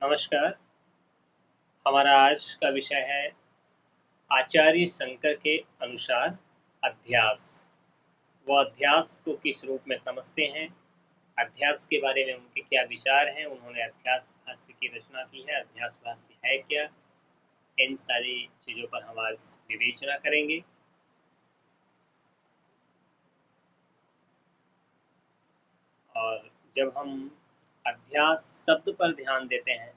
नमस्कार। हमारा आज का विषय है आचार्य शंकर के अनुसार अध्यास। वह अध्यास को किस रूप में समझते हैं, अध्यास के बारे में उनके क्या विचार हैं, उन्होंने अध्यास भाष्य की रचना की है, अध्यास भाष्य है क्या, इन सारी चीज़ों पर हम आज विवेचना करेंगे। और जब हम अध्यास शब्द पर ध्यान देते हैं,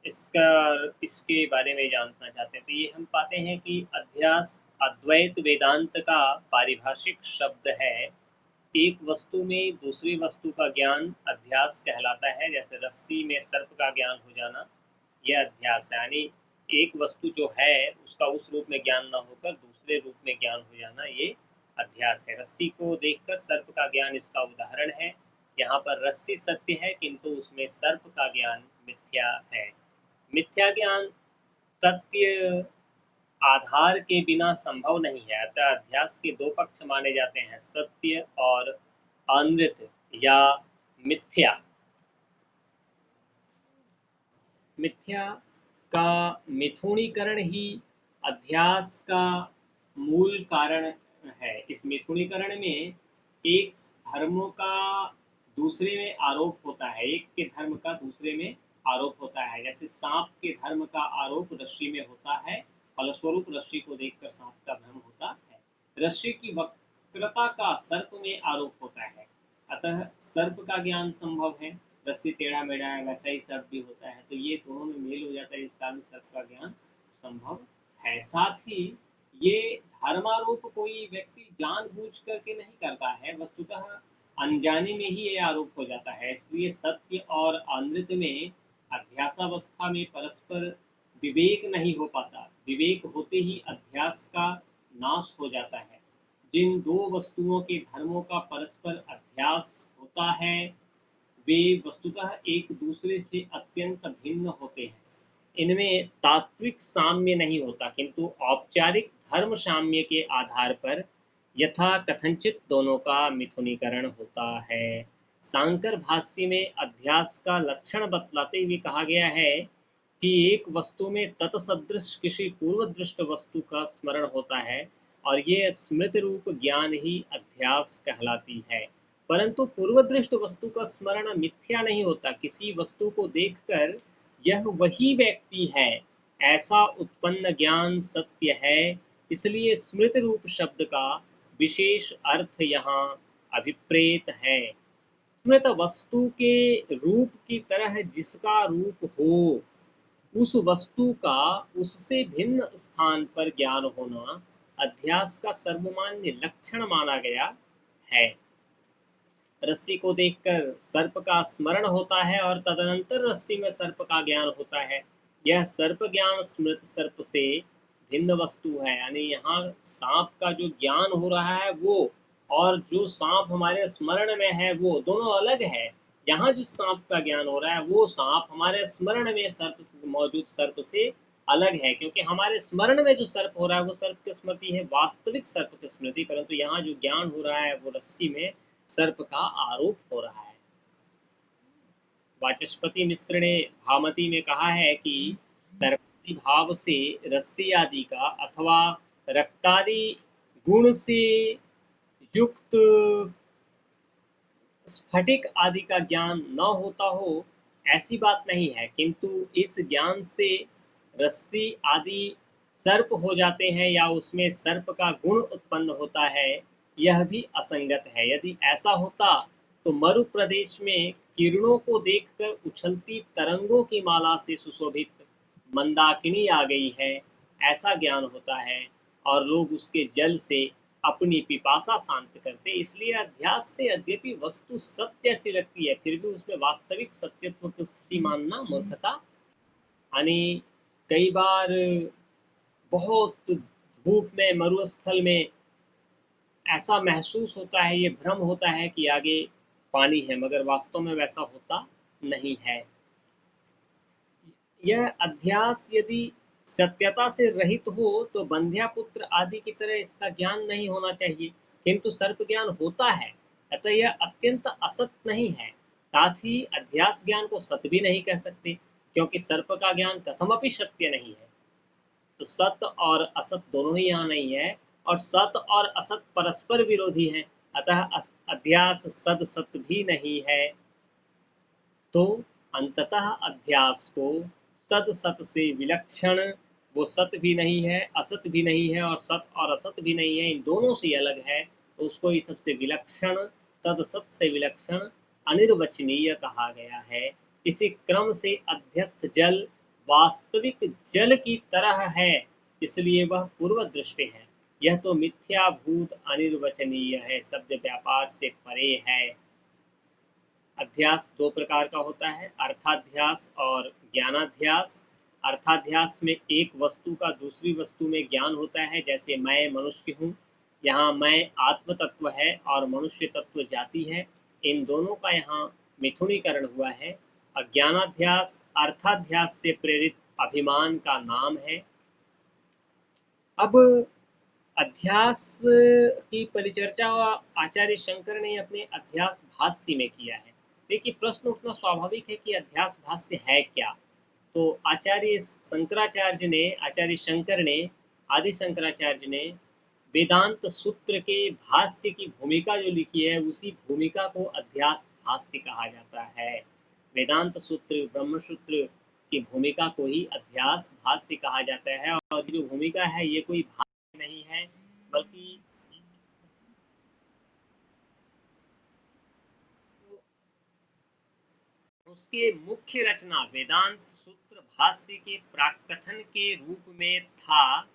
इसका इसके बारे में जानना चाहते हैं, तो ये हम पाते हैं कि अध्यास अद्वैत वेदांत का पारिभाषिक शब्द है। एक वस्तु में दूसरी वस्तु का ज्ञान अध्यास कहलाता है। जैसे रस्सी में सर्प का ज्ञान हो जाना, यह अध्यास है। यानी एक वस्तु जो है उसका उस रूप में ज्ञान न होकर दूसरे रूप में ज्ञान हो जाना, ये अध्यास है। रस्सी को देखकर सर्प का ज्ञान इसका उदाहरण है। यहाँ पर रस्सी सत्य है किंतु उसमें सर्प का ज्ञान मिथ्या है। मिथ्या ज्ञान सत्य आधार के बिना संभव नहीं है। अतः अध्यास के दो पक्ष माने जाते हैं, सत्य और अनृत या मिथ्या। मिथ्या का मिथुनीकरण ही अध्यास का मूल कारण है। इस मिथुनीकरण में एक धर्मों का दूसरे में आरोप होता है, एक के धर्म का दूसरे में आरोप होता है। जैसे सांप के धर्म का आरोप रस्सी में होता है, फलस्वरूप रस्सी को देखकर सांप का भ्रम होता है। रस्सी की वक्रता का सर्प में आरोप होता है, अतः सर्प का ज्ञान संभव है। रस्सी टेढ़ा मेढ़ा है, वैसा ही सर्प भी होता है, तो ये दोनों में मेल हो जाता है, इस कारण सर्प का ज्ञान संभव है। साथ ही ये धर्मारोप कोई व्यक्ति जानबूझ करके नहीं करता है, वस्तुतः अनजाने में ही ये आरोप हो जाता है। इसलिए सत्य और अनृत में अध्यासावस्था में परस्पर विवेक नहीं हो पाता। विवेक होते ही अध्यास का नाश हो जाता है। जिन दो वस्तुओं के धर्मों का परस्पर अध्यास होता है, वे वस्तुतः एक दूसरे से अत्यंत भिन्न होते हैं। इनमें तात्विक साम्य नहीं होता, किंतु औपचारिक धर्म साम्य के आधार पर यथा कथनचित दोनों का मिथुनीकरण होता है। सांकर भाष्य में अध्यास का लक्षण बतलाते हुए कहा गया है कि एक वस्तु में तत्सदृश किसी पूर्व दृष्ट वस्तु का स्मरण होता है और ये स्मृति रूप ज्ञान ही अध्यास कहलाती है। परंतु पूर्व दृष्ट वस्तु का स्मरण मिथ्या नहीं होता। किसी वस्तु को देखकर यह वही व्यक्ति है ऐसा उत्पन्न ज्ञान सत्य है। इसलिए स्मृति रूप शब्द का विशेष अर्थ यहाँ अभिप्रेत है। स्मृत वस्तु के रूप की तरह जिसका रूप हो, उस वस्तु का उससे भिन्न स्थान पर ज्ञान होना अध्यास का सर्वमान्य लक्षण माना गया है। रस्सी को देखकर सर्प का स्मरण होता है और तदनंतर रस्सी में सर्प का ज्ञान होता है। यह सर्प ज्ञान स्मृत सर्प से भिन्न वस्तु है। यानी यहाँ सांप का जो ज्ञान हो रहा है वो, और जो सांप हमारे स्मरण में है वो दोनों अलग है। यहाँ जो सांप का ज्ञान हो रहा है वो सांप हमारे स्मरण में सर्प मौजूद सर्प से अलग है, क्योंकि हमारे स्मरण में जो सर्प हो रहा है वो सर्प की स्मृति है, वास्तविक सर्प की स्मृति। परंतु यहाँ जो ज्ञान हो रहा है वो रस्सी में सर्प का आरोप हो रहा है। वाचस्पति मिश्र ने भामती में कहा है कि सर्पादि भाव से रस्सी आदि का अथवा रक्तादि गुण से युक्त स्फटिक आदि का ज्ञान न होता हो, ऐसी बात नहीं है, किंतु इस ज्ञान से रस्सी आदि सर्प हो जाते हैं या उसमें सर्प का गुण उत्पन्न होता है, यह भी असंगत है। यदि ऐसा होता तो मरु प्रदेश में किरणों को देखकर उछलती तरंगों की माला से सुशोभित मंदाकिनी आ गई है, ऐसा ज्ञान होता है और लोग उसके जल से अपनी पिपासा शांत करते। इसलिए अध्यास से यद्यपि वस्तु सत्य जैसी लगती है, फिर भी उसमें वास्तविक सत्यत्व की स्थिति मानना मूर्खता। यानी कई बार बहुत धूप में मरुस्थल में ऐसा महसूस होता है, ये भ्रम होता है कि आगे पानी है, मगर वास्तव में वैसा होता नहीं है। यह अध्यास यदि सत्यता से रहित हो तो बंध्या पुत्र आदि की तरह इसका ज्ञान नहीं होना चाहिए, किंतु सर्प ज्ञान होता है, अतः यह अत्यंत असत नहीं है। साथ ही अध्यास ज्ञान को सत भी नहीं कह सकते, क्योंकि सर्प का ज्ञान कथमपि सत्य नहीं है। तो सत्य और असत दोनों ही यहाँ नहीं है, और सत और असत परस्पर विरोधी हैं। अतः अध्यास सद सत भी नहीं है। तो अंततः अध्यास को सद सत से विलक्षण, वो सत भी नहीं है, असत भी नहीं है, और सत और असत भी नहीं है, इन दोनों से अलग है, तो उसको ही सबसे विलक्षण, सद सत से विलक्षण, अनिर्वचनीय कहा गया है। इसी क्रम से अध्यस्त जल वास्तविक जल की तरह है, इसलिए वह पूर्व दृष्टि है। यह तो मिथ्याभूत अनिर्वचनीय है, शब्द व्यापार से परे है। अध्यास दो प्रकार का होता है, अर्थाध्यास और ज्ञानाध्यास। अर्थाध्यास में एक वस्तु का दूसरी वस्तु में ज्ञान होता है, जैसे मैं मनुष्य हूँ, यहाँ मैं आत्म तत्व है और मनुष्य तत्व जाति है, इन दोनों का यहाँ मिथुनीकरण हुआ है। अज्ञानाध्यास अर्थाध्यास से प्रेरित अभिमान का नाम है। अब अध्यास की परिचर्चा आचार्य शंकर ने अपने अध्यास भाष्य में किया है। देखिए, प्रश्न उठना स्वाभाविक है कि अध्यास भाष्य है क्या। तो आचार्य शंकर ने, आदि शंकराचार्य ने वेदांत सूत्र के भाष्य की भूमिका जो लिखी है, उसी भूमिका को अध्यास भाष्य कहा जाता है। वेदांत सूत्र, ब्रह्मसूत्र की भूमिका को ही अध्यास भाष्य कहा जाता है। और जो भूमिका है, ये कोई भाष्य नहीं है, बल्कि उसके मुख्य रचना वेदांत सूत्र भाष्य के प्राकथन के रूप में था।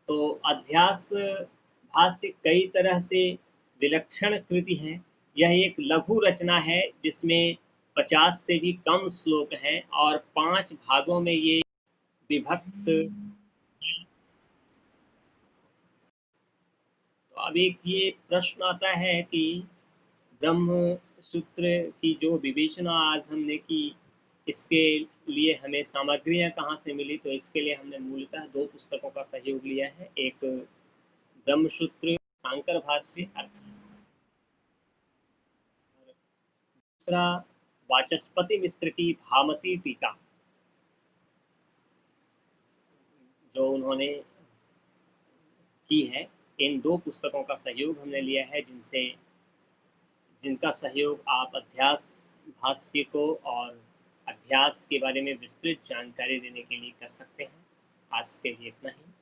तो अध्यास भाष्य कई तरह से विलक्षण कृति है। यह एक लघु रचना है, जिसमें 50 से भी कम श्लोक हैं और 5 भागों में ये विभक्त। तो अब एक ये प्रश्न आता है कि ब्रह्म सूत्र की जो विवेचना आज हमने की, इसके लिए हमें सामग्रियां कहाँ से मिली। तो इसके लिए हमने मूलतः दो पुस्तकों का सहयोग लिया है। एक ब्रह्मसूत्र शांकर भाष्य, दूसरा वाचस्पति मिश्र की भामती टीका, जो उन्होंने की है। इन दो पुस्तकों का सहयोग हमने लिया है, जिनका सहयोग आप अध्यास भाष्य को और अध्यास के बारे में विस्तृत जानकारी देने के लिए कर सकते हैं। आज के लिए इतना ही।